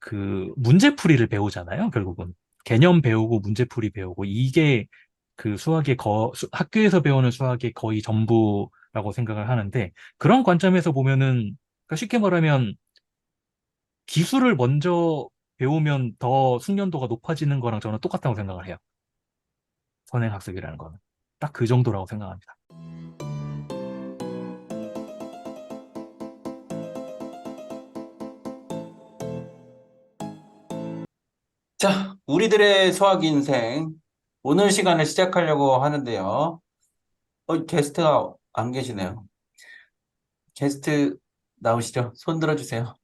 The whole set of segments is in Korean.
그 문제풀이를 배우잖아요, 결국은. 개념 배우고 문제풀이 배우고 이게 그 학교에서 배우는 수학의 거의 전부라고 생각을 하는데 그런 관점에서 보면은 그러니까 쉽게 말하면 기술을 먼저 배우면 더 숙련도가 높아지는 거랑 저는 똑같다고 생각을 해요. 선행학습이라는 거는. 딱 그 정도라고 생각합니다. 자, 우리들의 수학 인생. 오늘 시간을 시작하려고 하는데요. 게스트가 안 계시네요. 게스트 나오시죠? 손 들어주세요.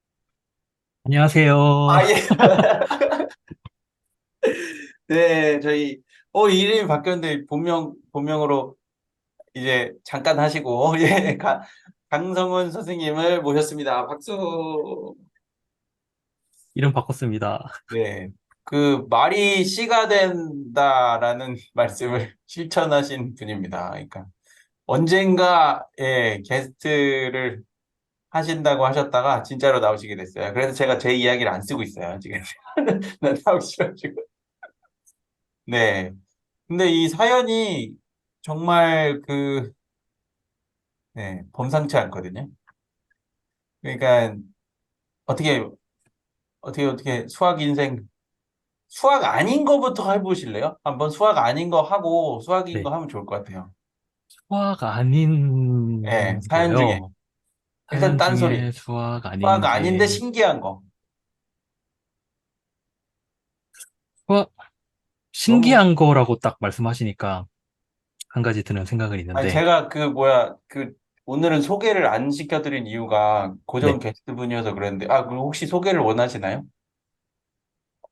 안녕하세요. 아, 예. 네, 저희, 이름이 바뀌었는데, 본명으로 이제 잠깐 하시고, 예, 강성훈 선생님을 모셨습니다. 박수. 이름 바꿨습니다. 네. 그, 말이 씨가 된다라는 말씀을 실천하신 분입니다. 그러니까, 언젠가, 예, 게스트를 하신다고 하셨다가 진짜로 나오시게 됐어요. 그래서 제가 제 이야기를 안 쓰고 있어요, 지금. 나오기 싫어가지고. 네. 근데 이 사연이 정말 네, 범상치 않거든요. 그러니까, 어떻게, 어떻게 수학 아닌 거부터 해보실래요? 한번 수학 아닌 거 하고 수학인 네. 거 하면 좋을 것 같아요. 수학 아닌 네, 사연 중에. 거요. 일단 사연 딴소리. 중에 수학 수학 아닌 아닌데 게, 신기한 거. 수학, 너무, 신기한 거라고 딱 말씀하시니까 한 가지 드는 생각은 아니, 있는데, 제가 오늘은 소개를 안 시켜드린 이유가 고정 네. 게스트분이어서 그랬는데, 아, 그럼 혹시 소개를 원하시나요?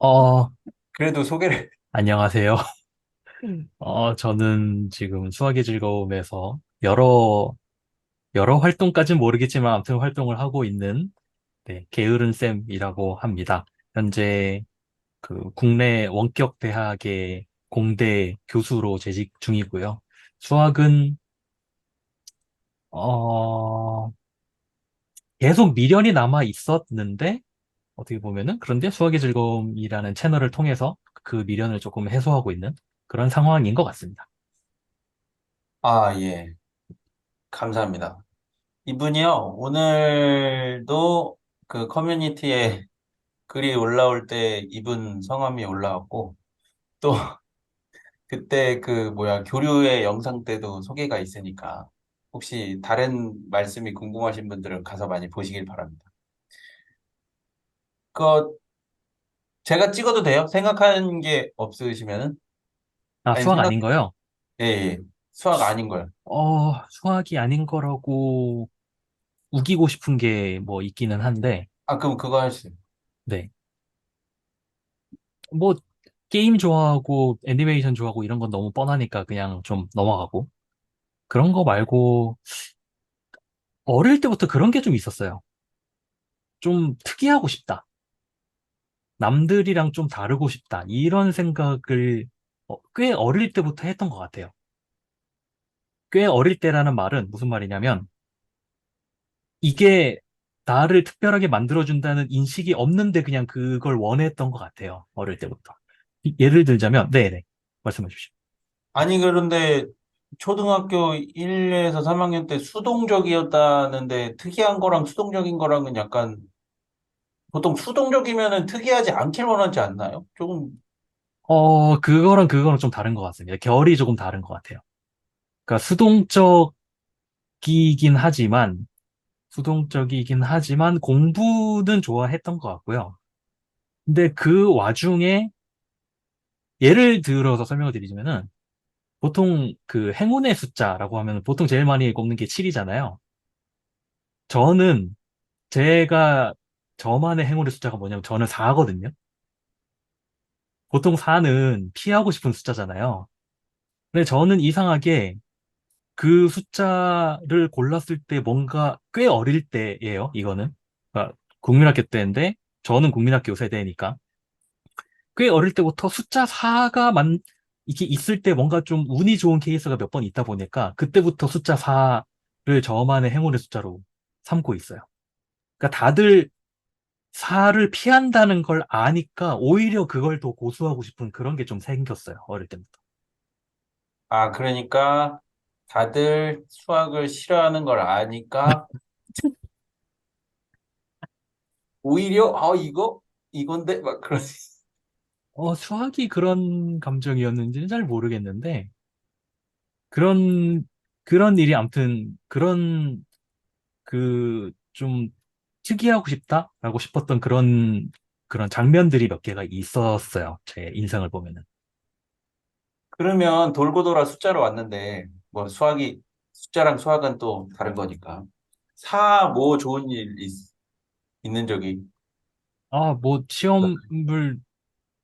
어, 그래도 소개를, 안녕하세요. 저는 지금 수학의 즐거움에서 여러 활동까지는 모르겠지만 아무튼 활동을 하고 있는, 네, 게으른 쌤이라고 합니다. 현재 그 국내 원격 대학의 공대 교수로 재직 중이고요. 수학은, 어, 계속 미련이 남아 있었는데, 어떻게 보면은, 그런데 수학의 즐거움이라는 채널을 통해서 그 미련을 조금 해소하고 있는 그런 상황인 것 같습니다. 아, 예. 감사합니다. 이분이요, 오늘도 그 커뮤니티에 글이 올라올 때 이분 성함이 올라왔고, 또 그때 교류의 영상 때도 소개가 있으니까, 혹시 다른 말씀이 궁금하신 분들은 가서 많이 보시길 바랍니다. 그, 제가 찍어도 돼요? 생각하는 게 없으시면은? 아, 아니, 수학 아닌 거요? 예, 예. 수학 아닌 거요. 수학이 아닌 거라고 우기고 싶은 게 뭐 있기는 한데, 아, 그럼 그거 하시죠. 네. 뭐, 게임 좋아하고 애니메이션 좋아하고 이런 건 너무 뻔하니까 그냥 좀 넘어가고. 그런 거 말고, 어릴 때부터 그런 게 좀 있었어요. 좀 특이하고 싶다. 남들이랑 좀 다르고 싶다. 이런 생각을 꽤 어릴 때부터 했던 것 같아요. 꽤 어릴 때라는 말은 무슨 말이냐면, 이게 나를 특별하게 만들어준다는 인식이 없는데 그냥 그걸 원했던 것 같아요. 어릴 때부터. 예를 들자면, 네네. 말씀해 주십시오. 아니, 그런데 초등학교 1에서 3학년 때 수동적이었다는데 특이한 거랑 수동적인 거랑은 약간 보통 수동적이면은 특이하지 않길 원하지 않나요? 조금, 그거랑 좀 다른 것 같습니다. 결이 조금 다른 것 같아요. 그러니까 하지만, 수동적이긴 하지만 공부는 좋아했던 것 같고요. 근데 그 와중에 예를 들어서 설명을 드리자면은 보통 그 행운의 숫자라고 하면 보통 제일 많이 꼽는 게 7이잖아요. 저는 제가 저만의 행운의 숫자가 뭐냐면 저는 4거든요. 보통 4는 피하고 싶은 숫자잖아요. 근데 저는 이상하게 그 숫자를 골랐을 때 뭔가 꽤 어릴 때예요, 이거는. 그러니까 국민학교 때인데 저는 국민학교 세대니까 꽤 어릴 때부터 숫자 4가 이렇게 있을 때 뭔가 좀 운이 좋은 케이스가 몇 번 있다 보니까 그때부터 숫자 4를 저만의 행운의 숫자로 삼고 있어요. 그러니까 다들 사를 피한다는 걸 아니까 오히려 그걸 더 고수하고 싶은 그런 게 좀 생겼어요. 어릴 때부터. 아, 그러니까 다들 수학을 싫어하는 걸 아니까 오히려 이건데 막 그런. 수학이 그런 감정이었는지는 잘 모르겠는데, 그런, 그런 일이 아무튼, 좀 특이하고 싶다라고 싶었던 그런 장면들이 몇 개가 있었어요. 제 인생을 보면은. 그러면 돌고 돌아 숫자로 왔는데 뭐 수학이 숫자랑 수학은 또 다른 거니까 뭐 좋은 일 있는 적이. 뭐,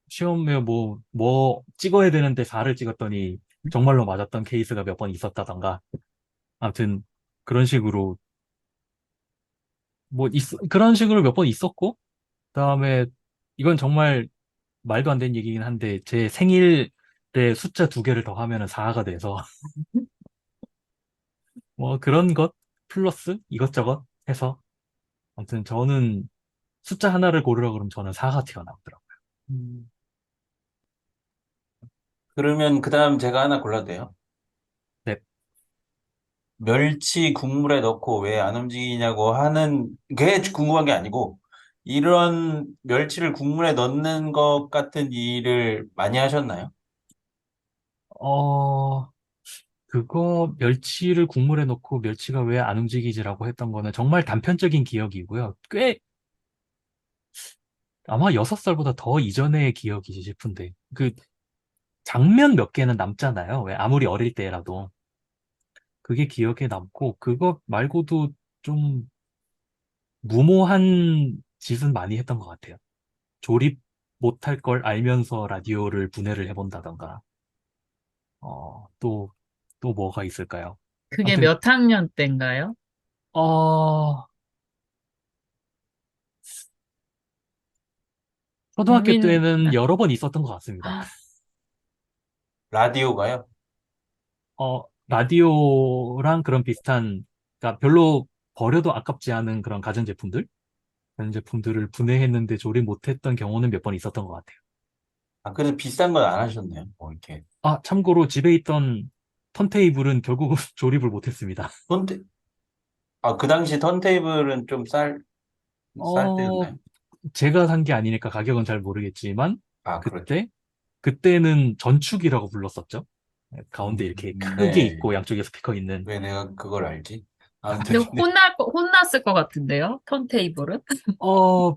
시험에 뭐 찍어야 되는데 4를 찍었더니 정말로 맞았던 케이스가 몇 번 있었다던가. 아무튼, 그런 식으로, 그런 식으로 몇 번 있었고, 그다음에, 이건 정말 말도 안 되는 얘기긴 한데, 제 생일에 숫자 두 개를 더하면 4가 돼서, 뭐 그런 것, 플러스 이것저것 해서, 아무튼 저는 숫자 하나를 고르라 그러면 저는 4가 튀어나오더라고요. 음. 그러면 그다음 제가 하나 골라도 돼요? 네. 멸치 국물에 넣고 왜 안 움직이냐고 하는 게 궁금한 게 아니고 이런 멸치를 국물에 넣는 것 같은 일을 많이 하셨나요? 어, 멸치를 국물에 넣고 멸치가 왜 안 움직이지라고 했던 거는 정말 단편적인 기억이고요. 아마 6살보다 더 이전의 기억이지 싶은데, 장면 몇 개는 남잖아요. 왜 아무리 어릴 때라도. 그게 기억에 남고, 그거 말고도 좀 무모한 짓은 많이 했던 것 같아요. 조립 못할 걸 알면서 라디오를 분해를 해본다던가, 또 뭐가 있을까요? 그게 아무튼, 몇 학년 때인가요? 어, 초등학교 재밌는, 때는 여러 번 있었던 것 같습니다. 라디오가요? 라디오랑 그런 비슷한, 그러니까 별로 버려도 아깝지 않은 그런 가전제품들을 분해했는데 조립 못했던 경우는 몇 번 있었던 것 같아요. 아, 그래도 비싼 건 안 하셨네요. 뭐 이렇게. 참고로 집에 있던 턴테이블은 결국은 조립을 못했습니다. 턴테, 그 당시 턴테이블은 좀 쌀 어, 때였나요? 제가 산 게 아니니까 가격은 잘 모르겠지만, 아, 그렇죠. 그때, 그때는 전축이라고 불렀었죠. 가운데 이렇게 크게 네. 있고 양쪽에 스피커 있는. 왜 내가 그걸 알지? 아무튼, 근데 네. 혼났을 것 같은데요? 턴테이블은?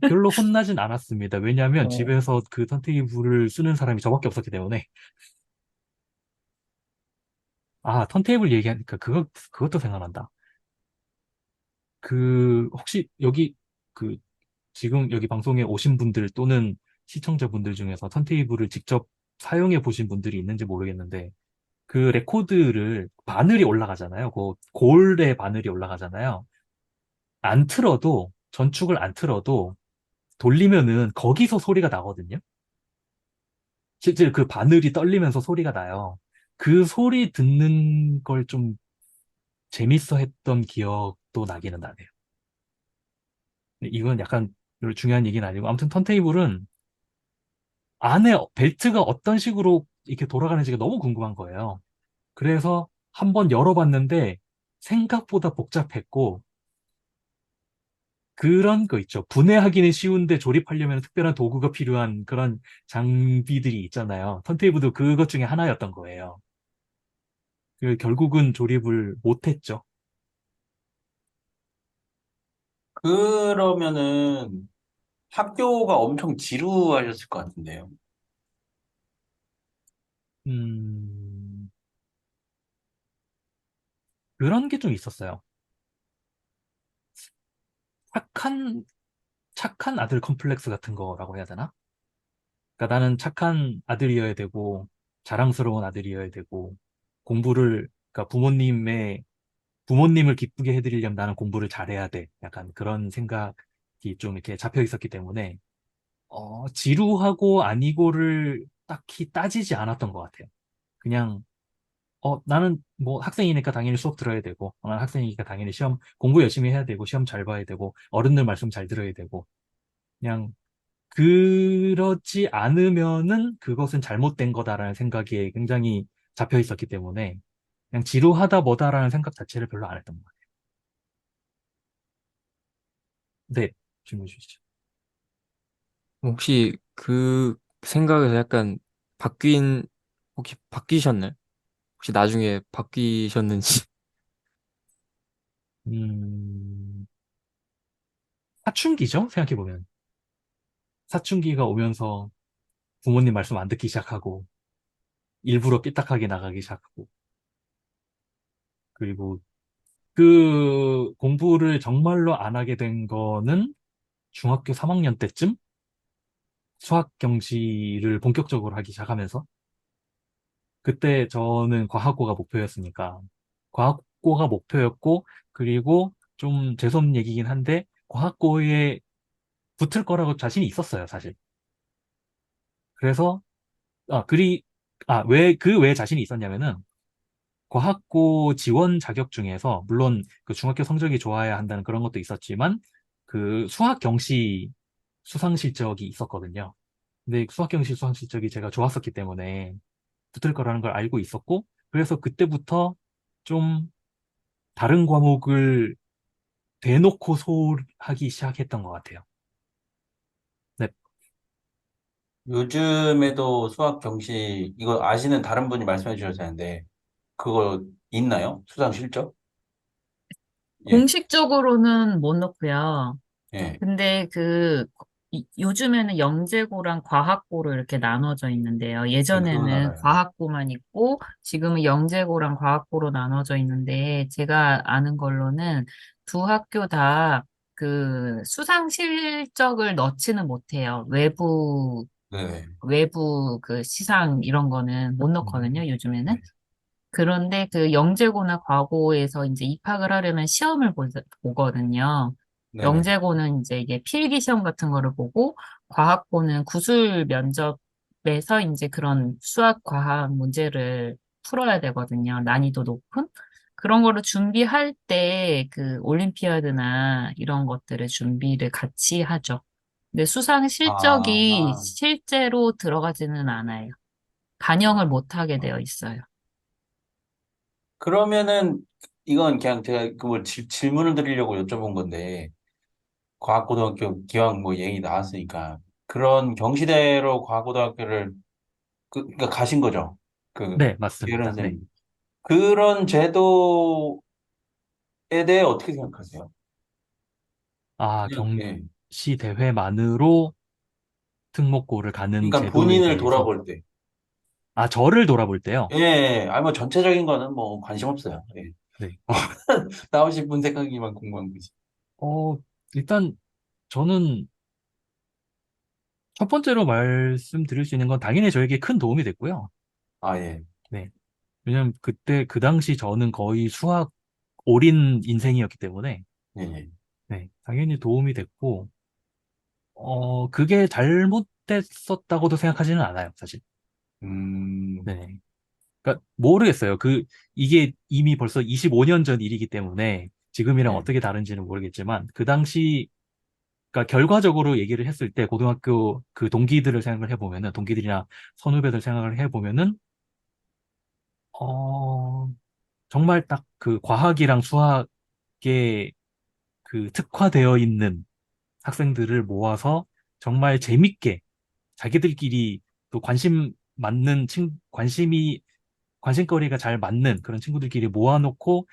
별로 혼나진 않았습니다. 왜냐하면 어. 집에서 그 턴테이블을 쓰는 사람이 저밖에 없었기 때문에. 턴테이블 얘기하니까 그것도 생각난다. 혹시 그, 지금 여기 방송에 오신 분들 또는 시청자분들 중에서 턴테이블을 직접 사용해 보신 분들이 있는지 모르겠는데, 그 레코드를 바늘이 올라가잖아요. 그 골에 바늘이 올라가잖아요. 전축을 안 틀어도 돌리면은 거기서 소리가 나거든요. 실제 그 바늘이 떨리면서 소리가 나요. 그 소리 듣는 걸 좀 재밌어 했던 기억도 나기는 나네요. 이건 약간 별로 중요한 얘기는 아니고, 아무튼 턴테이블은 안에 벨트가 어떤 식으로 이렇게 돌아가는지가 너무 궁금한 거예요. 그래서 한번 열어봤는데 생각보다 복잡했고, 그런 거 있죠. 분해하기는 쉬운데 조립하려면 특별한 도구가 필요한 그런 장비들이 있잖아요. 턴테이블도 그것 중에 하나였던 거예요. 결국은 조립을 못했죠. 그러면은 학교가 엄청 지루하셨을 것 같은데요. 음, 그런 게 좀 있었어요. 착한, 착한 아들 컴플렉스 같은 거라고 해야 되나? 그러니까 나는 착한 아들이어야 되고, 자랑스러운 아들이어야 되고, 그러니까 부모님을 기쁘게 해드리려면 나는 공부를 잘해야 돼. 약간 그런 생각이 좀 이렇게 잡혀 있었기 때문에, 지루하고 아니고를 딱히 따지지 않았던 것 같아요. 그냥, 나는 뭐 학생이니까 당연히 수업 들어야 되고, 나는 학생이니까 당연히 공부 열심히 해야 되고, 시험 잘 봐야 되고, 어른들 말씀 잘 들어야 되고, 그냥 그렇지 않으면은 그것은 잘못된 거다라는 생각에 굉장히 잡혀 있었기 때문에 그냥 지루하다 뭐다라는 생각 자체를 별로 안 했던 것 같아요. 네, 질문 주시죠. 혹시 그 생각에서 약간 바뀐, 혹시 바뀌셨나요? 혹시 나중에 바뀌셨는지. 음, 사춘기죠? 생각해보면. 사춘기가 오면서 부모님 말씀 안 듣기 시작하고, 일부러 삐딱하게 나가기 시작하고, 그리고 그 공부를 정말로 안 하게 된 거는 중학교 3학년 때쯤 수학 경시를 본격적으로 하기 시작하면서, 그때 저는 과학고가 목표였으니까, 과학고가 목표였고, 그리고 좀 재수없는 얘기긴 한데, 과학고에 붙을 거라고 자신이 있었어요, 사실. 그래서, 왜 자신이 있었냐면은, 과학고 지원 자격 중에서, 물론 그 중학교 성적이 좋아야 한다는 그런 것도 있었지만, 그 수학 경시 수상 실적이 있었거든요. 근데 수학 경시 수상 실적이 제가 좋았었기 때문에 붙을 거라는 걸 알고 있었고, 그래서 그때부터 좀 다른 과목을 대놓고 소홀하기 시작했던 것 같아요. 네, 요즘에도 수학 경시, 이거 아시는 다른 분이 말씀해 주셔도 되는데, 그거 있나요? 수상 실적? 예, 공식적으로는 못 넣고요. 예. 근데 요즘에는 영재고랑 과학고로 이렇게 나눠져 있는데요. 네, 그건 예전에는 알아요. 과학고만 있고 지금은 영재고랑 과학고로 나눠져 있는데 제가 아는 걸로는 두 학교 다 그 수상 실적을 넣지는 못해요. 네. 외부 그 시상 이런 거는 못 넣거든요, 요즘에는. 네. 그런데 그 영재고나 과고에서 이제 입학을 하려면 시험을 보거든요. 네네. 영재고는 이제 이게 필기 시험 같은 거를 보고, 과학고는 구술 면접에서 이제 그런 수학, 과학 문제를 풀어야 되거든요. 난이도 높은. 그런 거를 준비할 때 그 올림피아드나 이런 것들의 준비를 같이 하죠. 근데 수상 실적이 아, 실제로 들어가지는 않아요. 반영을 못 하게 되어 있어요. 그러면은, 이건 그냥 제가 그걸 질문을 드리려고 여쭤본 건데, 과학고등학교 기왕 뭐 얘기 나왔으니까, 그런 경시대로 과학고등학교를, 그러니까 가신 거죠? 그, 네, 이런 맞습니다. 네. 선생님. 그런 제도에 대해 어떻게 생각하세요? 아, 그냥, 예. 경시 대회만으로 특목고를 가는 그러니까 제도에 본인을 대해서, 돌아볼 때. 아, 저를 돌아볼 때요. 예, 예. 아니, 뭐, 전체적인 거는 뭐, 관심 없어요. 예. 네. 나오신 분 생각이만 궁금한 거지. 어, 일단 저는 첫 번째로 말씀드릴 수 있는 건 당연히 저에게 큰 도움이 됐고요. 아, 예. 네. 왜냐면 그때, 그 당시 저는 거의 수학 올인 인생이었기 때문에, 예, 예. 네. 당연히 도움이 됐고, 그게 잘못됐었다고도 생각하지는 않아요, 사실. 음, 네. 그러니까 모르겠어요. 이게 이미 벌써 25년 전 일이기 때문에 지금이랑 예. 어떻게 다른지는 모르겠지만, 그 당시, 그러니까 결과적으로 얘기를 했을 때 고등학교 그 동기들을 생각을 해보면은, 동기들이나 선후배들 생각을 해보면은, 어, 정말 딱 그 과학이랑 수학에 그 특화되어 있는 학생들을 모아서 정말 재밌게 자기들끼리 또 관심거리가 잘 맞는 그런 친구들끼리 모아놓고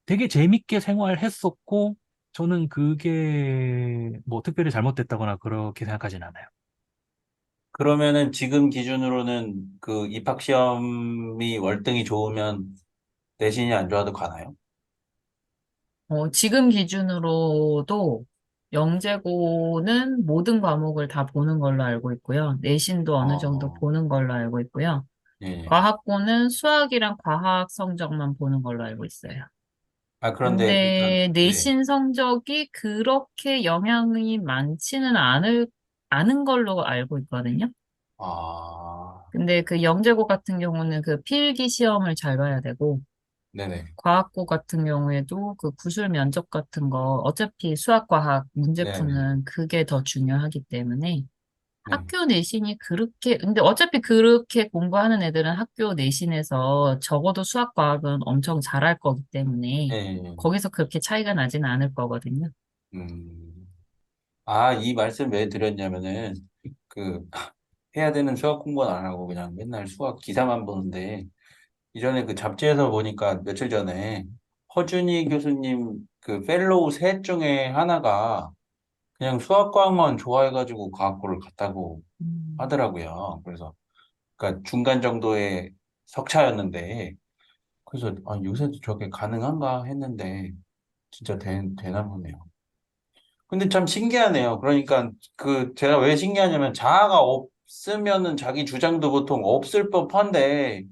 되게 재밌게 생활했었고, 저는 그게 뭐 특별히 잘못됐다거나 그렇게 생각하진 않아요. 그러면은 지금 기준으로는 그 입학시험이 월등히 좋으면 내신이 안 좋아도 가나요? 지금 기준으로도 영재고는 모든 과목을 다 보는 걸로 알고 있고요. 내신도 어느 정도 어, 보는 걸로 알고 있고요. 예, 예. 과학고는 수학이랑 과학 성적만 보는 걸로 알고 있어요. 아, 그런데, 그러니까, 근데 네. 내신 성적이 그렇게 영향이 많지는 않은 걸로 알고 있거든요. 아, 근데 그 영재고 같은 경우는 그 필기 시험을 잘 봐야 되고, 네네. 과학고 같은 경우에도 그 구술 면접 같은 거 어차피 수학, 과학 문제 네네. 푸는 그게 더 중요하기 때문에 네. 학교 내신이 그렇게, 근데 어차피 그렇게 공부하는 애들은 학교 내신에서 적어도 수학, 과학은 엄청 잘할 거기 때문에 네. 거기서 그렇게 차이가 나지는 않을 거거든요. 음. 아, 이 말씀 왜 드렸냐면은, 그, 해야 되는 수학 공부는 안 하고 그냥 맨날 수학 기사만 보는데, 이전에 그 잡지에서 보니까 며칠 전에 허준희 교수님 그 펠로우 셋 중에 하나가 그냥 수학과학만 좋아해가지고 과학고를 갔다고 음. 하더라고요. 그래서, 그러니까 중간 정도의 석차였는데, 그래서, 아, 요새도 저게 가능한가 했는데, 진짜 되나 보네요. 근데 참 신기하네요. 그러니까 그 제가 왜 신기하냐면 자아가 없으면은 자기 주장도 보통 없을 법한데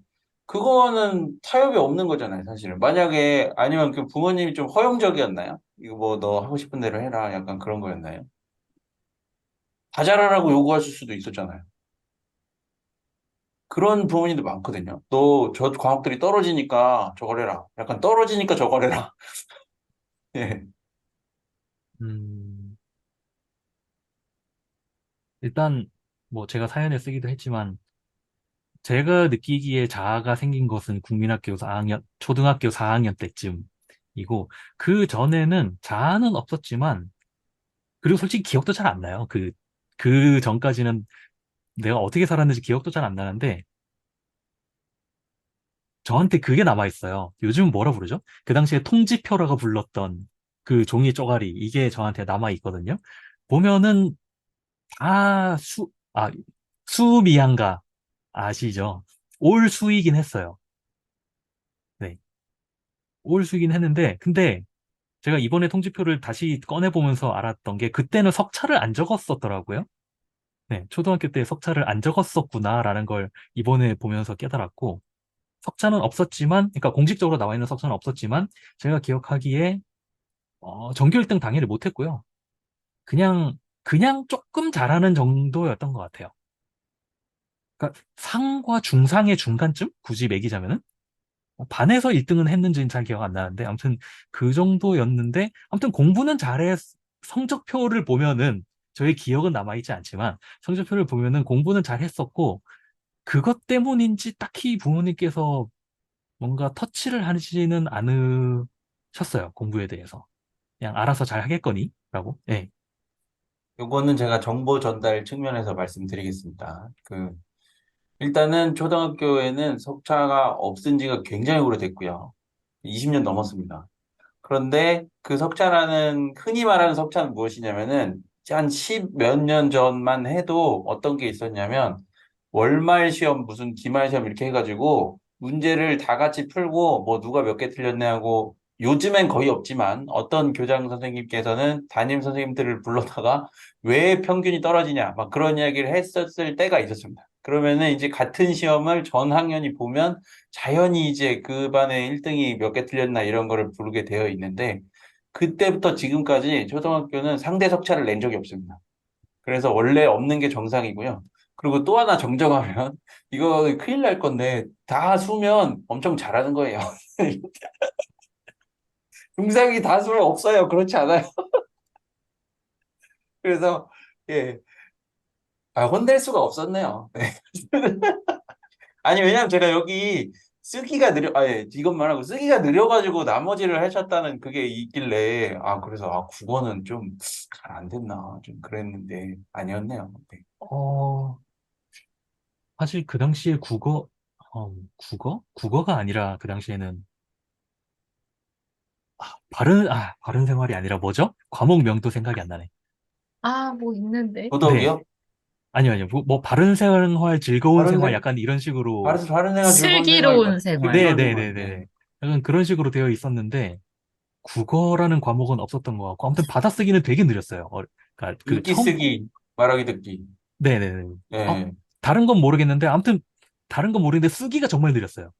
그거는 타협이 없는 거잖아요, 사실은. 만약에 아니면 그 부모님이 좀 허용적이었나요? 이거 뭐 너 하고 싶은 대로 해라. 약간 그런 거였나요? 다 잘하라고 요구하실 수도 있었잖아요. 그런 부모님도 많거든요. 너 저 과목들이 떨어지니까 저걸 해라. 약간 떨어지니까 저걸 해라. 예. 음, 일단 뭐 제가 사연에 쓰기도 했지만 제가 느끼기에 자아가 생긴 것은 국민학교 4학년, 초등학교 4학년 때쯤이고 그 전에는 자아는 없었지만 그리고 솔직히 기억도 잘 안 나요. 그 전까지는 내가 어떻게 살았는지 기억도 잘 안 나는데 저한테 그게 남아 있어요. 요즘 뭐라 부르죠? 그 당시에 통지표라고 불렀던 그 종이 쪼가리 이게 저한테 남아 있거든요. 보면은 다 수미양가 아시죠? 올 수이긴 했어요. 네, 올 수이긴 했는데 근데 제가 이번에 통지표를 다시 꺼내보면서 알았던 게 그때는 석차를 안 적었었더라고요. 네, 초등학교 때 석차를 안 적었었구나라는 걸 이번에 보면서 깨달았고 석차는 없었지만, 그러니까 공식적으로 나와 있는 석차는 없었지만 제가 기억하기에 전교 1등 당연히 못했고요. 그냥 조금 잘하는 정도였던 것 같아요. 그러니까 상과 중상의 중간쯤? 굳이 매기자면은? 반에서 1등은 했는지는 잘 기억 안 나는데, 아무튼 그 정도였는데, 아무튼 공부는 성적표를 보면은, 저의 기억은 남아있지 않지만, 성적표를 보면은 공부는 잘했었고, 그것 때문인지 딱히 부모님께서 뭔가 터치를 하시지는 않으셨어요, 공부에 대해서. 그냥 알아서 잘 하겠거니? 라고. 예. 요거는 제가 정보 전달 측면에서 말씀드리겠습니다. 일단은 초등학교에는 석차가 없은 지가 굉장히 오래됐고요. 20년 넘었습니다. 그런데 그 석차라는, 흔히 말하는 석차는 무엇이냐면은, 한 10 몇 년 전만 해도 어떤 게 있었냐면, 월말 시험, 무슨 기말 시험 이렇게 해가지고, 문제를 다 같이 풀고, 뭐 누가 몇 개 틀렸네 하고, 요즘엔 거의 없지만, 어떤 교장 선생님께서는 담임 선생님들을 불러다가, 왜 평균이 떨어지냐, 막 그런 이야기를 했었을 때가 있었습니다. 그러면은 이제 같은 시험을 전 학년이 보면, 자연히 이제 그 반에 1등이 몇 개 틀렸나 이런 거를 부르게 되어 있는데, 그때부터 지금까지 초등학교는 상대 석차를 낸 적이 없습니다. 그래서 원래 없는 게 정상이고요. 그리고 또 하나 정정하면, 이거 큰일 날 건데, 다 수면 엄청 잘하는 거예요. 중상이 다 수면 없어요. 그렇지 않아요. 그래서, 예. 아, 혼낼 수가 없었네요. 네. 아니, 왜냐면 제가 여기 예, 이것만 하고 쓰기가 느려가지고 나머지를 하셨다는 그게 있길래, 아, 그래서, 아, 국어는 좀 잘 안 됐나, 좀 그랬는데, 아니었네요. 네. 어, 사실 그 당시에 국어가 아니라 그 당시에는, 바른 생활이 아니라 뭐죠? 과목명도 생각이 안 나네. 아, 뭐 있는데. 네. 도덕이요? 아니요. 뭐 바른 생활, 즐거운 바른 생활 생, 약간 이런 식으로, 바른 생활, 즐거운 생활, 슬기로운 생활. 즐거운 생활. 네. 네네네네. 약간 그런 식으로 되어 있었는데, 국어라는 과목은 없었던 것 같고, 아무튼 받아쓰기는 되게 느렸어요. 그러니까 읽기, 쓰기, 말하기, 듣기. 네네네. 어, 예. 다른 건 모르겠는데, 아무튼 다른 건 모르겠는데 쓰기가 정말 느렸어요.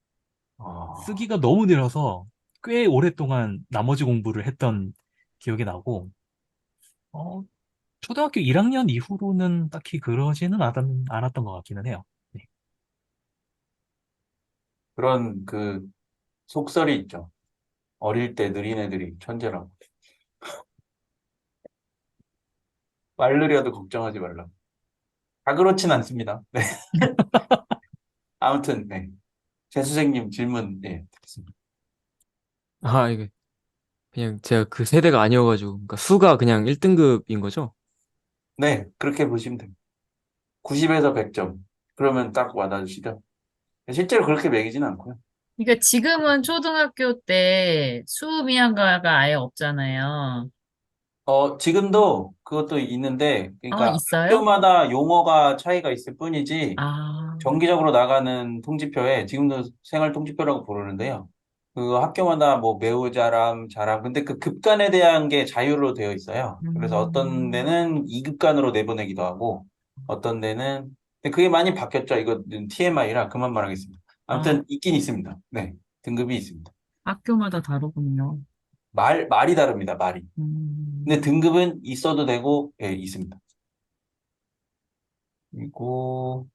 아, 쓰기가 너무 느려서 꽤 오랫동안 나머지 공부를 했던 기억이 나고, 어, 초등학교 1학년 이후로는 딱히 그러지는 않았던 것 같기는 해요. 네. 그런 속설이 있죠. 어릴 때 느린 애들이 천재라고. 말 느려도 걱정하지 말라. 다 그렇진 않습니다. 네. 아무튼, 네. 재수생님 질문, 네, 듣겠습니다. 아, 이게 그냥 제가 그 세대가 아니어가지고, 그러니까 수가 그냥 1등급인 거죠? 네, 그렇게 보시면 됩니다. 90에서 100점. 그러면 딱 와닿으시죠? 실제로 그렇게 매기진 않고요. 그러니까 지금은 초등학교 때 수미학과가 아예 없잖아요. 지금도 그것도 있는데, 그러니까 있어요? 학교마다 용어가 차이가 있을 뿐이지, 아, 정기적으로 나가는 통지표에 지금도 생활 통지표라고 부르는데요. 그 학교마다 뭐 매우 잘함, 잘함. 근데 그 급간에 대한 게 자유로 되어 있어요. 그래서 어떤 음, 데는 2급간으로 내보내기도 하고, 어떤 데는, 근데 그게 많이 바뀌었죠. 이거 TMI라 그만 말하겠습니다. 아, 아무튼 있긴 있습니다. 네. 등급이 있습니다. 학교마다 다르군요. 말이 다릅니다. 말이. 근데 음, 등급은 있어도 되고, 예, 있습니다. 그리고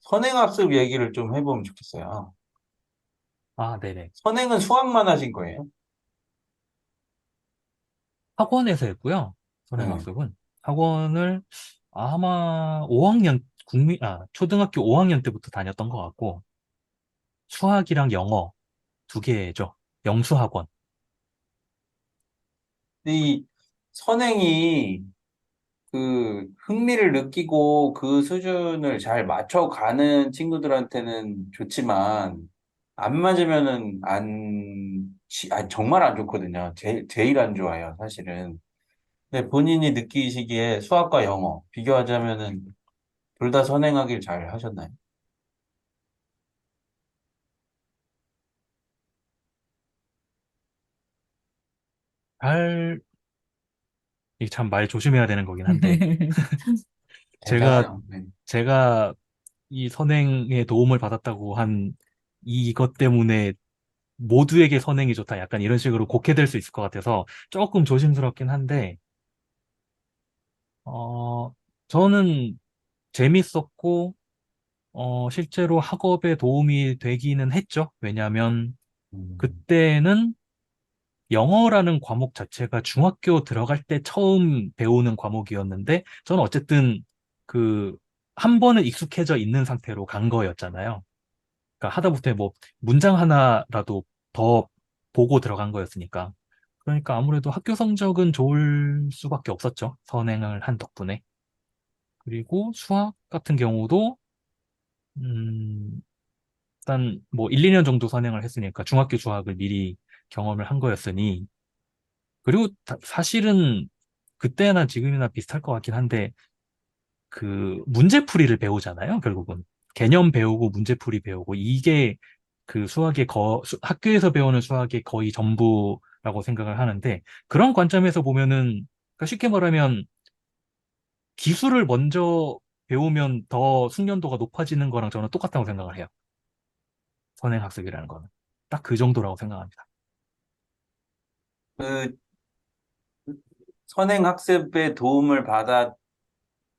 선행학습 얘기를 좀 해보면 좋겠어요. 아, 네네. 선행은 수학만 하신 거예요? 학원에서 했고요. 네. 선행학습은. 학원을 아마 초등학교 5학년 때부터 다녔던 것 같고, 수학이랑 영어 두 개죠. 영수학원. 이 선행이 그 흥미를 느끼고 그 수준을 잘 맞춰가는 친구들한테는 좋지만 안 맞으면은 정말 안 좋거든요. 제일 안 좋아요, 사실은. 근데 본인이 느끼시기에 수학과 영어 비교하자면은 둘 다 선행하길 잘 하셨나요? 잘, 이게 참 말 조심해야 되는 거긴 한데, 제가, 대단해요. 네. 제가 이 선행에 도움을 받았다고 한 이것 때문에 모두에게 선행이 좋다. 약간 이런 식으로 곡해될 수 있을 것 같아서 조금 조심스럽긴 한데, 어, 저는 재밌었고, 실제로 학업에 도움이 되기는 했죠. 왜냐하면 음, 그때는 영어라는 과목 자체가 중학교 들어갈 때 처음 배우는 과목이었는데, 저는 어쨌든 그, 한 번은 익숙해져 있는 상태로 간 거였잖아요. 그러니까 하다못해 뭐 문장 하나라도 더 보고 들어간 거였으니까. 그러니까 아무래도 학교 성적은 좋을 수밖에 없었죠. 선행을 한 덕분에. 그리고 수학 같은 경우도, 음, 일단 뭐 1, 2년 정도 선행을 했으니까 중학교 수학을 미리 경험을 한 거였으니. 그리고 사실은 그때나 지금이나 비슷할 것 같긴 한데, 그 문제풀이를 배우잖아요, 결국은. 개념 배우고 문제풀이 배우고 이게 그 학교에서 배우는 수학의 거의 전부라고 생각을 하는데, 그런 관점에서 보면은, 그러니까 쉽게 말하면 기술을 먼저 배우면 더 숙련도가 높아지는 거랑 저는 똑같다고 생각을 해요. 선행학습이라는 거는. 딱 그 정도라고 생각합니다. 그 선행학습에 도움을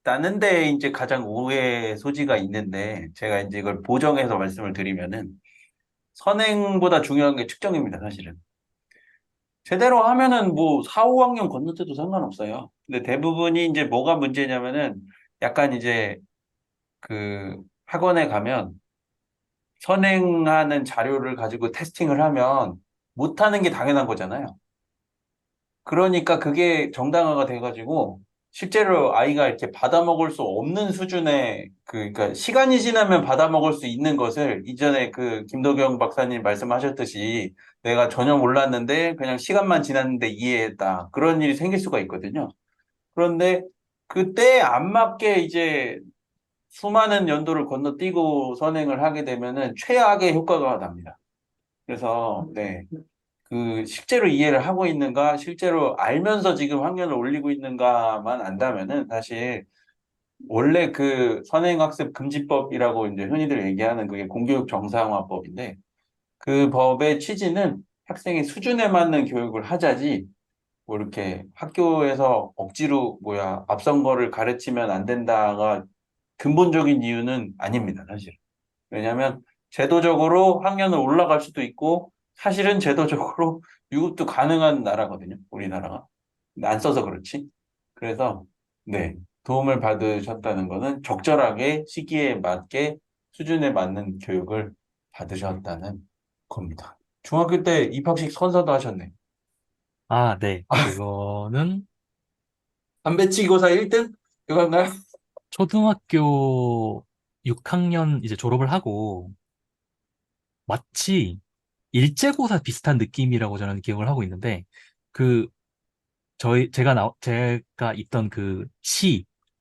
받았다는데 이제 가장 오해 소지가 있는데 제가 이제 이걸 보정해서 말씀을 드리면은 선행보다 중요한 게 측정입니다, 사실은. 제대로 하면은 뭐 4, 5학년 건너뛰어도 상관없어요. 근데 대부분이 이제 뭐가 문제냐면은 약간 이제 그 학원에 가면 선행하는 자료를 가지고 테스팅을 하면 못하는 게 당연한 거잖아요. 그러니까 그게 정당화가 돼가지고 실제로 아이가 이렇게 받아먹을 수 없는 수준의 그러니까 시간이 지나면 받아먹을 수 있는 것을 이전에 그 김도경 박사님 말씀하셨듯이 내가 전혀 몰랐는데 그냥 시간만 지났는데 이해했다. 그런 일이 생길 수가 있거든요. 그런데 그때 안 맞게 이제 수많은 연도를 건너뛰고 선행을 하게 되면은 최악의 효과가 납니다. 그래서 네. 그 실제로 이해를 하고 있는가, 실제로 알면서 지금 학년을 올리고 있는가만 안다면은 사실 원래 그 선행학습 금지법이라고 이제 흔히들 얘기하는 그게 공교육 정상화법인데 그 법의 취지는 학생의 수준에 맞는 교육을 하자지 뭐 이렇게 학교에서 억지로 앞선 거를 가르치면 안 된다가 근본적인 이유는 아닙니다, 사실. 왜냐하면 제도적으로 학년을 올라갈 수도 있고, 사실은 제도적으로 유급도 가능한 나라거든요, 우리나라가. 근데 안 써서 그렇지. 그래서, 네, 도움을 받으셨다는 거는 적절하게 시기에 맞게 수준에 맞는 교육을 받으셨다는 겁니다. 중학교 때 입학식 선서도 하셨네. 아, 네. 그거는 담배치기고사 1등? 그건가요? 초등학교 6학년 이제 졸업을 하고 마치 일제고사 비슷한 느낌이라고 저는 기억을 하고 있는데 그 제가 있던 그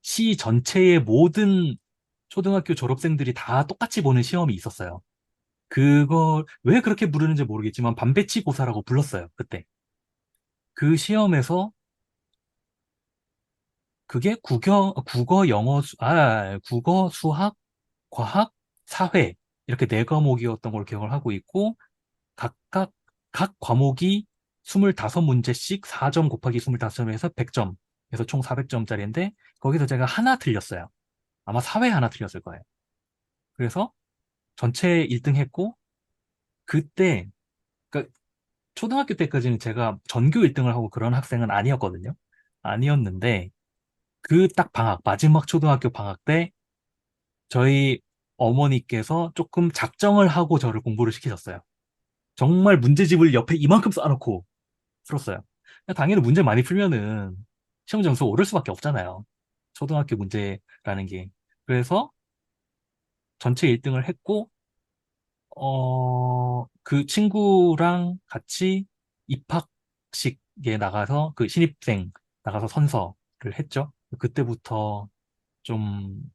시 전체의 모든 초등학교 졸업생들이 다 똑같이 보는 시험이 있었어요. 그걸 왜 그렇게 부르는지 모르겠지만 반배치고사라고 불렀어요, 그때. 그 시험에서 그게 국어, 수학, 과학, 사회 이렇게 네 과목이었던 걸 기억을 하고 있고 각각 각 과목이 25문제씩 4점 곱하기 25점에서 100점. 그래서 총 400점짜리인데 거기서 제가 하나 틀렸어요. 아마 사회 하나 틀렸을 거예요. 그래서 전체 1등 했고 그때 그러니까 초등학교 때까지는 제가 전교 1등을 하고 그런 학생은 아니었거든요. 아니었는데 그 딱 방학 마지막 초등학교 방학 때 저희 어머니께서 조금 작정을 하고 저를 공부를 시키셨어요. 정말 문제집을 옆에 이만큼 쌓아놓고 풀었어요. 당연히 문제 많이 풀면은 시험 점수 오를 수밖에 없잖아요. 초등학교 문제라는 게. 그래서 전체 1등을 했고, 그 친구랑 같이 입학식에 나가서 그 신입생 나가서 선서를 했죠. 그때부터 좀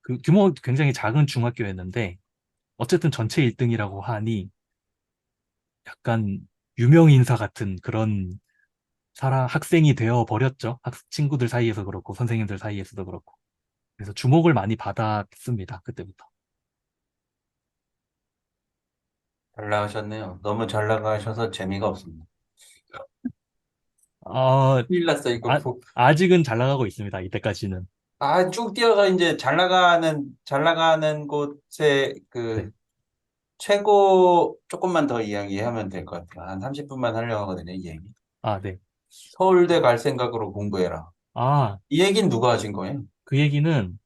그 규모 굉장히 작은 중학교였는데 어쨌든 전체 1등이라고 하니 약간 유명 인사 같은 그런 학생이 되어 버렸죠. 친구들 사이에서 그렇고, 선생님들 사이에서도 그렇고. 그래서 주목을 많이 받았습니다. 그때부터. 잘 나가셨네요. 너무 잘 나가셔서 재미가 없습니다. 어, 큰일 났어, 이거. 아직은 잘 나가고 있습니다. 이때까지는. 아, 쭉 뛰어서 이제 잘 나가는 곳에 네. 최고 조금만 더 이야기하면 될 것 같아요. 한 30분만 하려고 하거든요, 이 얘기. 아, 네. 서울대 갈 생각으로 공부해라. 아, 이 얘기는 누가 하신 거예요? 그 얘기는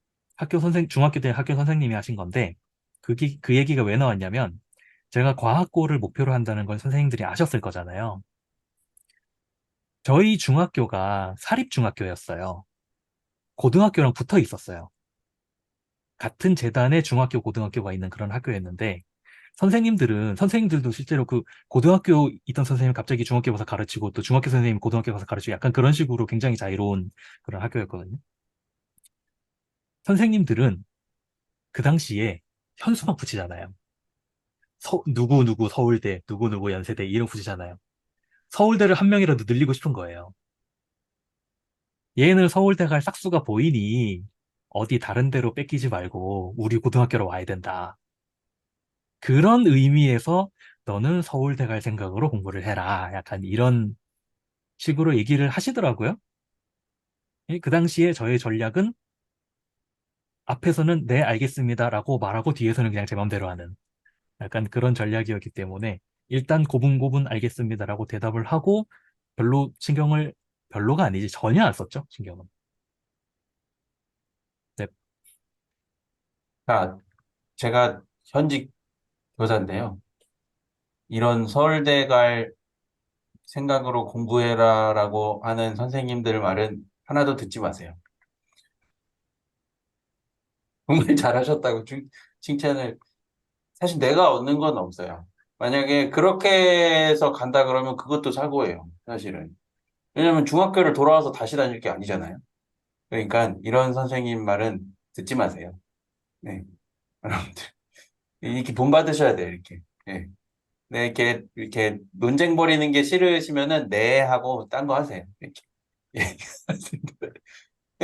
중학교 때 학교 선생님이 하신 건데, 그 얘기가 왜 나왔냐면, 제가 과학고를 목표로 한다는 건 선생님들이 아셨을 거잖아요. 저희 중학교가 사립중학교였어요. 고등학교랑 붙어 있었어요. 같은 재단에 중학교, 고등학교가 있는 그런 학교였는데, 선생님들도 실제로 그 고등학교 있던 선생님 갑자기 중학교 가서 가르치고 또 중학교 선생님 고등학교 가서 가르치고 약간 그런 식으로 굉장히 자유로운 그런 학교였거든요. 선생님들은 그 당시에 현수막 붙이잖아요. 누구누구 서울대, 누구누구 연세대 이름 붙이잖아요. 서울대를 한 명이라도 늘리고 싶은 거예요. 얘는 서울대 갈 싹수가 보이니 어디 다른 데로 뺏기지 말고 우리 고등학교로 와야 된다. 그런 의미에서 너는 서울대 갈 생각으로 공부를 해라. 약간 이런 식으로 얘기를 하시더라고요. 그 당시에 저의 전략은 앞에서는 네, 알겠습니다라고 말하고 뒤에서는 그냥 제 맘대로 하는 약간 그런 전략이었기 때문에 일단 고분고분 알겠습니다라고 대답을 하고 별로 별로가 아니지 전혀 안 썼죠, 신경은. 네. 자, 제가 현직 교사인데요. 이런 서울대 갈 생각으로 공부해라라고 하는 선생님들 말은 하나도 듣지 마세요. 정말 잘하셨다고 칭찬을, 사실 내가 얻는 건 없어요. 만약에 그렇게 해서 간다 그러면 그것도 사고예요, 사실은. 왜냐면 중학교를 돌아와서 다시 다닐 게 아니잖아요. 그러니까 이런 선생님 말은 듣지 마세요. 네, 여러분들. 이렇게 본받으셔야 돼요, 이렇게. 네. 네, 이렇게 논쟁 벌이는 게 싫으시면은 네 하고 딴 거 하세요. 이렇게. 예.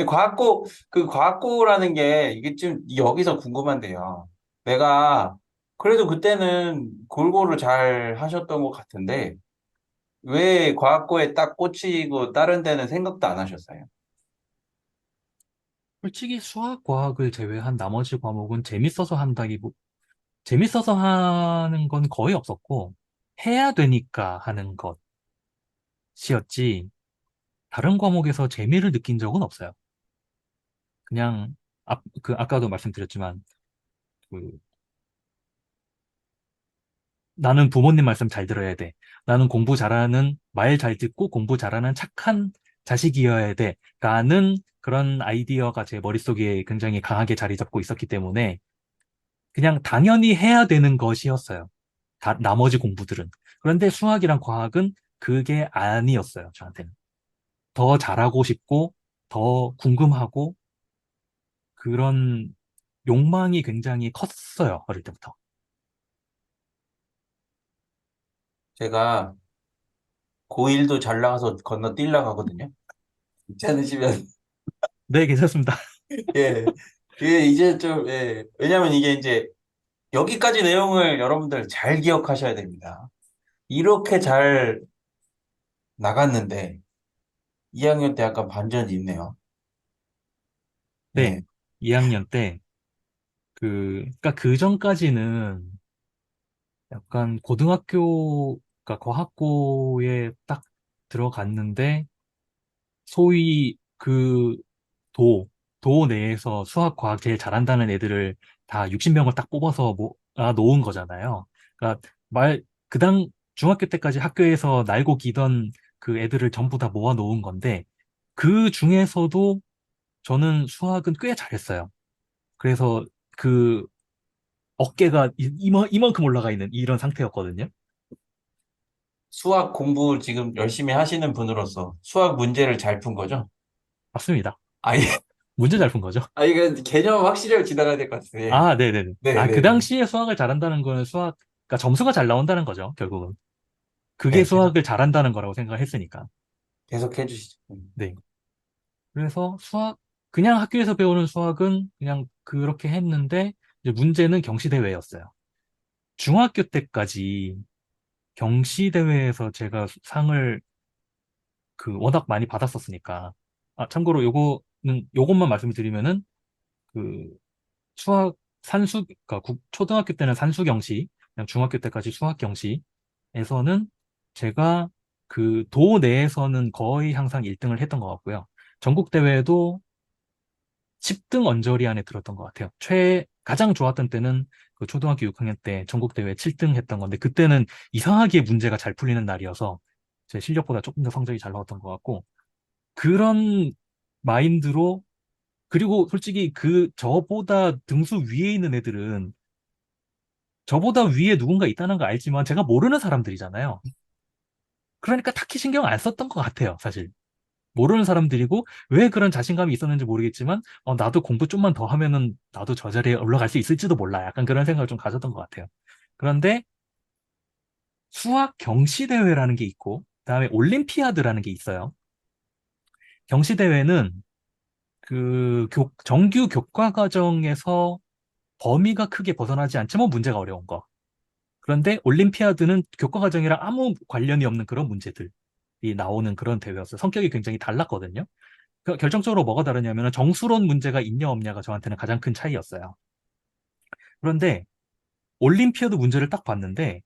과학고라는 게 이게 좀 여기서 궁금한데요. 내가 그래도 그때는 골고루 잘 하셨던 것 같은데 왜 과학고에 딱 꽂히고 다른 데는 생각도 안 하셨어요? 솔직히 수학, 과학을 제외한 나머지 과목은 재밌어서 하는 건 거의 없었고, 해야 되니까 하는 것이었지, 다른 과목에서 재미를 느낀 적은 없어요. 그냥, 아까도 말씀드렸지만, 그, 나는 부모님 말씀 잘 들어야 돼. 나는 공부 잘하는, 말 잘 듣고 공부 잘하는 착한 자식이어야 돼. 라는 그런 아이디어가 제 머릿속에 굉장히 강하게 자리 잡고 있었기 때문에 그냥 당연히 해야 되는 것이었어요. 나머지 공부들은. 그런데 수학이랑 과학은 그게 아니었어요, 저한테는. 더 잘하고 싶고, 더 궁금하고, 그런 욕망이 굉장히 컸어요, 어릴 때부터. 제가 고1도 잘 나가서 건너뛸라 가거든요. 괜찮으시면, 네, 괜찮습니다. 예. 예, 이제 좀, 예. 왜냐면 이게 이제 여기까지 내용을 여러분들 잘 기억하셔야 됩니다. 이렇게 잘 나갔는데 2학년 때 약간 반전이 있네요. 네, 예. 2학년 때, 그러니까 그 전까지는 약간 그러니까 과학고에 딱 들어갔는데, 소위 도, 도 내에서 수학, 과학 제일 잘한다는 애들을 다 60명을 딱 뽑아서 놓은 거잖아요. 그러니까 중학교 때까지 학교에서 날고 기던 그 애들을 전부 다 모아 놓은 건데, 그 중에서도 저는 수학은 꽤 잘했어요. 그래서 그 어깨가 이만큼 올라가 있는 이런 상태였거든요. 수학 공부 지금 열심히 하시는 분으로서 수학 문제를 잘 푼 거죠? 맞습니다. 아예, 문제 잘 푼 거죠. 이거 개념 확실히 지나가야 될 것 같아요. 예. 아, 네네네. 그 네네네. 당시에 수학을 잘한다는 거는 그러니까 점수가 잘 나온다는 거죠, 결국은. 그게 네, 계속, 수학을 잘한다는 거라고 생각을 했으니까. 계속 해주시죠. 네. 그래서 그냥 학교에서 배우는 수학은 그냥 그렇게 했는데, 이제 문제는 경시대회였어요. 중학교 때까지 경시대회에서 제가 상을 워낙 많이 받았었으니까. 참고로 요것만 말씀을 드리면은, 그, 수학, 그러니까 초등학교 때는 산수경시, 그냥 중학교 때까지 수학경시에서는 제가 그 도 내에서는 거의 항상 1등을 했던 것 같고요. 전국대회도 10등 언저리 안에 들었던 것 같아요. 가장 좋았던 때는 그 초등학교 6학년 때 전국대회 7등 했던 건데, 그때는 이상하게 문제가 잘 풀리는 날이어서 제 실력보다 조금 더 성적이 잘 나왔던 것 같고, 그런 마인드로, 그리고 솔직히 저보다 등수 위에 있는 애들은 저보다 위에 누군가 있다는 거 알지만 제가 모르는 사람들이잖아요. 그러니까 딱히 신경 안 썼던 것 같아요, 사실. 모르는 사람들이고 왜 그런 자신감이 있었는지 모르겠지만 나도 공부 좀만 더 하면은 나도 저 자리에 올라갈 수 있을지도 몰라. 약간 그런 생각을 좀 가졌던 것 같아요. 그런데 수학 경시대회라는 게 있고 그다음에 올림피아드라는 게 있어요. 경시대회는 정규 교과 과정에서 범위가 크게 벗어나지 않지만 문제가 어려운 거. 그런데 올림피아드는 교과 과정이랑 아무 관련이 없는 그런 문제들이 나오는 그런 대회였어요. 성격이 굉장히 달랐거든요. 결정적으로 뭐가 다르냐면 정수론 문제가 있냐 없냐가 저한테는 가장 큰 차이였어요. 그런데 올림피아드 문제를 딱 봤는데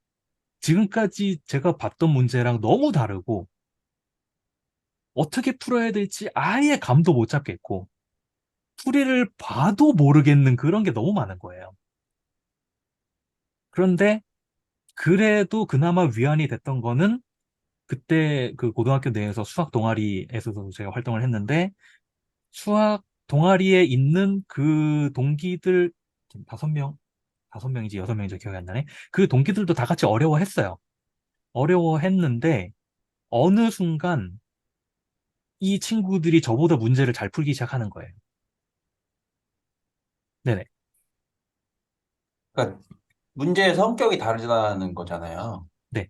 지금까지 제가 봤던 문제랑 너무 다르고 어떻게 풀어야 될지 아예 감도 못 잡겠고 풀이를 봐도 모르겠는 그런 게 너무 많은 거예요. 그런데 그래도 그나마 위안이 됐던 거는 그때 그 고등학교 내에서 수학 동아리에서도 제가 활동을 했는데 수학 동아리에 있는 그 동기들 지금 5명인지 6명인지 기억이 안 나네. 그 동기들도 다 같이 어려워했어요. 어려워했는데 어느 순간 이 친구들이 저보다 문제를 잘 풀기 시작하는 거예요. 네네. 그러니까 문제의 성격이 다르다는 거잖아요. 네.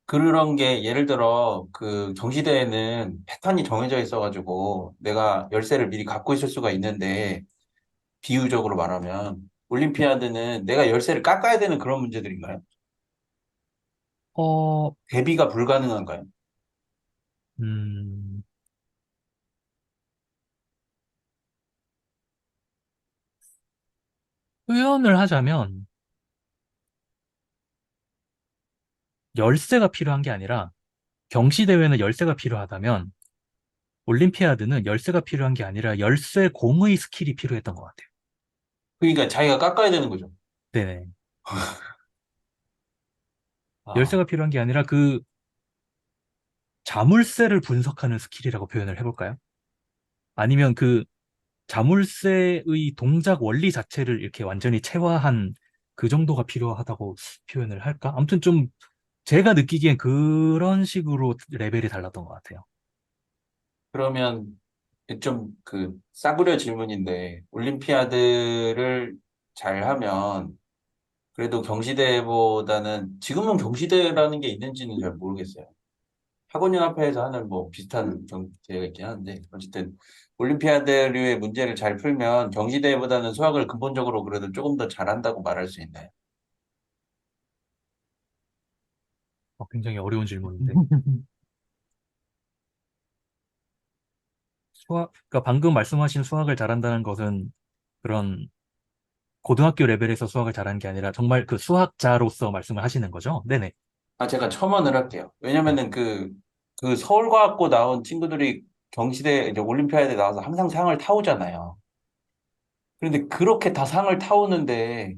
그런 게 예를 들어 그 경시대회는 패턴이 정해져 있어가지고 내가 열쇠를 미리 갖고 있을 수가 있는데 비유적으로 말하면 올림피아드는 내가 열쇠를 깎아야 되는 그런 문제들인가요? 어, 대비가 불가능한가요? 음, 표현을 하자면 열쇠가 필요한 게 아니라 경시대회는 열쇠가 필요하다면 올림피아드는 열쇠가 필요한 게 아니라 열쇠 공의 스킬이 필요했던 것 같아요. 그러니까 자기가 깎아야 되는 거죠. 네네. 아, 열쇠가 필요한 게 아니라 그 자물쇠를 분석하는 스킬이라고 표현을 해볼까요? 아니면 그 자물쇠의 동작 원리 자체를 이렇게 완전히 체화한 그 정도가 필요하다고 표현을 할까? 아무튼 좀 제가 느끼기엔 그런 식으로 레벨이 달랐던 것 같아요. 그러면 좀 그 싸구려 질문인데 올림피아드를 잘하면 그래도 경시대회보다는 지금은 경시대회라는 게 있는지는 잘 모르겠어요. 학원연합회에서 하는 뭐 비슷한 경시대회가 있긴 한데 어쨌든 올림피아드류의 문제를 잘 풀면 경시대회보다는 수학을 근본적으로 그래도 조금 더 잘한다고 말할 수 있나요? 굉장히 어려운 질문인데. 그러니까 방금 말씀하신 수학을 잘한다는 것은 그런 고등학교 레벨에서 수학을 잘하는 게 아니라 정말 그 수학자로서 말씀을 하시는 거죠? 네네. 아, 제가 첨언을 할게요. 네. 왜냐면은 그 서울과학고 나온 친구들이 경시대, 이제 올림피아드에 나와서 항상 상을 타오잖아요. 그런데 그렇게 다 상을 타오는데,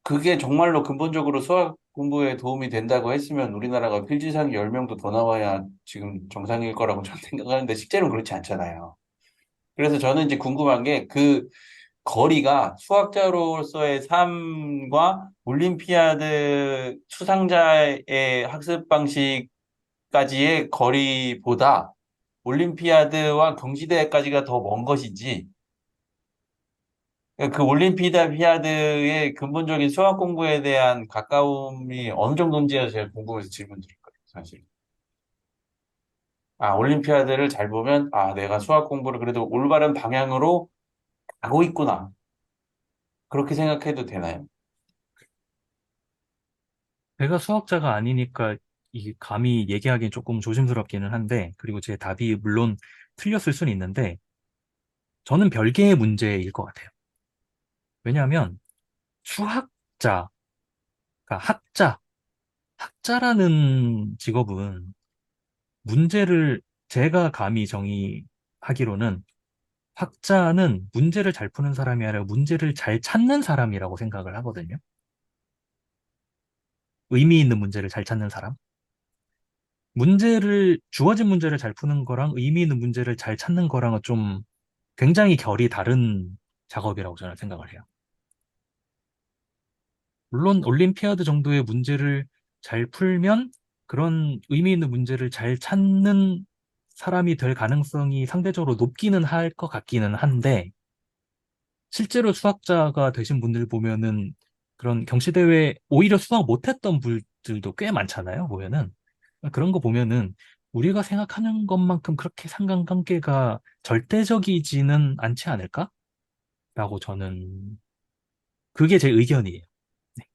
그게 정말로 근본적으로 수학 공부에 도움이 된다고 했으면 우리나라가 필지상이 10명도 더 나와야 지금 정상일 거라고 저는 생각하는데, 실제로는 그렇지 않잖아요. 그래서 저는 이제 궁금한 게 그 거리가 수학자로서의 삶과 올림피아드 수상자의 학습 방식까지의 거리보다 올림피아드와 경시대회까지가 더 먼 것인지, 그 올림피아드의 근본적인 수학 공부에 대한 가까움이 어느 정도인지가 제가 궁금해서 질문 드릴 거예요, 사실. 아, 올림피아드를 잘 보면, 아, 내가 수학 공부를 그래도 올바른 방향으로 가고 있구나. 그렇게 생각해도 되나요? 제가 수학자가 아니니까 이 감히 얘기하기는 조금 조심스럽기는 한데, 그리고 제 답이 물론 틀렸을 수는 있는데, 저는 별개의 문제일 것 같아요. 왜냐하면 수학자, 그러니까 학자라는 직업은 문제를 제가 감히 정의하기로는 학자는 문제를 잘 푸는 사람이 아니라 문제를 잘 찾는 사람이라고 생각을 하거든요. 의미 있는 문제를 잘 찾는 사람. 주어진 문제를 잘 푸는 거랑 의미 있는 문제를 잘 찾는 거랑은 좀 굉장히 결이 다른 작업이라고 저는 생각을 해요. 물론 올림피아드 정도의 문제를 잘 풀면 그런 의미 있는 문제를 잘 찾는 사람이 될 가능성이 상대적으로 높기는 할 것 같기는 한데, 실제로 수학자가 되신 분들 보면은 그런 경시대회 오히려 수학 못했던 분들도 꽤 많잖아요, 보면은. 그런 거 보면은 우리가 생각하는 것만큼 그렇게 상관관계가 절대적이지는 않지 않을까? 라고 저는, 그게 제 의견이에요. 네.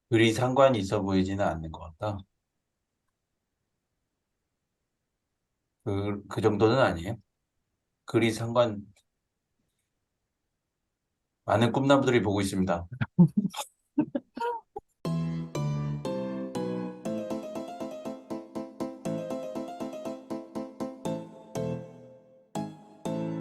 그리 상관이 있어 보이지는 않는 것 같다. 그 정도는 아니에요. 그리 상관, 많은 꿈나무들이 보고 있습니다.